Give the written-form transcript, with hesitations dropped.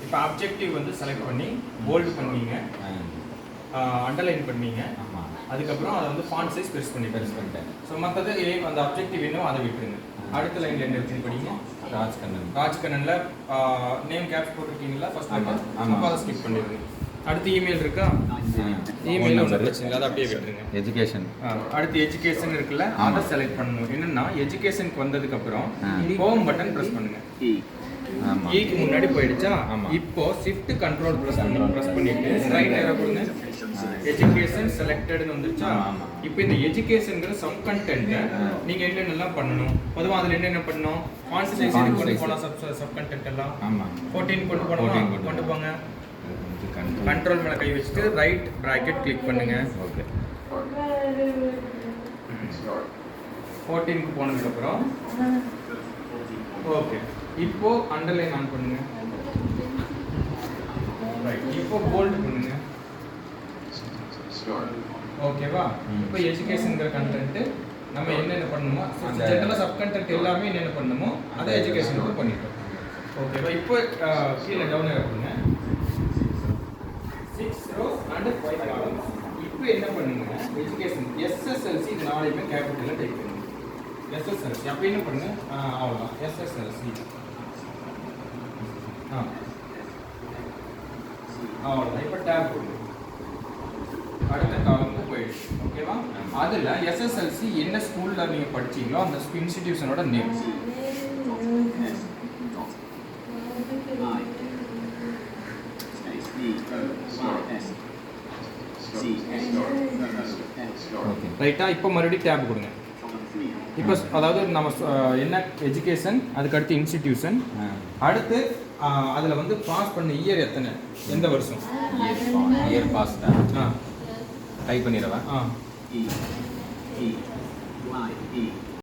இப்போ அப்ஜெக்டிவ் வந்து செலக்ட் பண்ணி போல்டு பண்ணீங்க, அண்டர்லைன் பண்ணீங்க, அதுக்கப்புறம் அதை வந்து ஃபாண்ட் சைஸ் பெருசு பண்ணிட்டேன். ஸோ மற்றது அந்த அப்ஜெக்டிவ் வேணும் அதை விட்டுருங்க. அடுத்த லைன்ல என்ன இருக்குன்னு படிங்க. ராஜ்கண்ணன்ல நேம் கேப்ஸ் போட்டிருக்கீங்களா ஃபர்ஸ்ட் நம்பர், அப்போ அதை ஸ்கிப் பண்ணிடுங்க. அடுத்து இமெயில் இருக்கா, இமெயில் ஒன்று பிரச்சனை அதை அப்படியே விட்டுருங்க. எஜுகேஷன் அடுத்து எஜுகேஷன் இருக்குல்ல, அதை செலக்ட் பண்ணணும். என்னன்னா எஜுகேஷனுக்கு வந்ததுக்கு அப்புறம் ஹோம் பட்டன் ப்ரெஸ் பண்ணுங்க. ஈக்கு முன்னாடி போயிடுச்சா, இப்போ ஷிஃப்ட் கண்ட்ரோல் ப்ரெஸ் பண்ணிட்டு ரைட் ஏரோ கொடுங்க. எஜுகேஷன் செலக்டட்னு வந்துருச்சா. இப்போ இந்த எஜுகேஷன்ங்கிற சப் கண்டென்ட் நீங்க என்னென்னலாம் பண்ணணும், பொதுவாக அதில் என்னென்ன பண்ணணும், ஃபாண்ட் சைஸ் கொண்டு போகலாம். சப் கண்டென்ட் எல்லாம் 14 கொண்டு போகணும், கொண்டு போங்க. கண்ட்ரோல் மேலே கை வச்சுட்டு ரைட் பிராக்கெட் கிளிக் பண்ணுங்க. ஓகே 14க்கு போனதுக்கப்புறம் ஓகே இப்போ அண்டர்லைன் ஆன் பண்ணுங்க. ரைட் இப்போ போல்ட் பண்ணுங்க. ஓகேவா. இப்போ எஜுகேஷன்ங்கிற கண்டென்ட் நம்ம என்னென்ன பண்ணணுமோ ஜென்ரலாக சப் கண்டென்ட் எல்லாமே என்னென்ன பண்ணணுமோ அதை எஜுகேஷனுக்கு பண்ணிட்டோம். ஓகேவா. இப்போ கீழே டவுன் பண்ணுங்க. 6 rows and 5 columns. இப்போ என்ன பண்ணுங்க, எஜுகேஷன் எஸ்எஸ்எல்சி இது நாளையுமே கேபிட்டலில் டைப் பண்ணுங்க. எஸ்எஸ்எல்சி அப்போ என்ன பண்ணுங்க, அவ்வளோதான் எஸ்எஸ்எல்சி. அவ்வளோதான். இப்போ டேப் போடுங்க. அடுத்த காலமுக்கு போயிடுச்சு. ஓகேவா. அதில் எஸ்எஸ்எல்சி என்ன ஸ்கூலில் நீங்கள் படிச்சீங்களோ அந்த இன்ஸ்டிடியூஷனோட நேம். ரைட்டா. இப்போ மறுபடியும் டேப் கொடுங்க. இப்போ அதாவது நம்ம என்ன எஜுகேஷன், அதுக்கு அடுத்து இன்ஸ்டிடியூஷன், அடுத்து அதில் வந்து பாஸ் பண்ண இயர் எத்தனை, எந்த வருஷம், இயர் பாஸ் டைப் பண்ணிடுவேன்.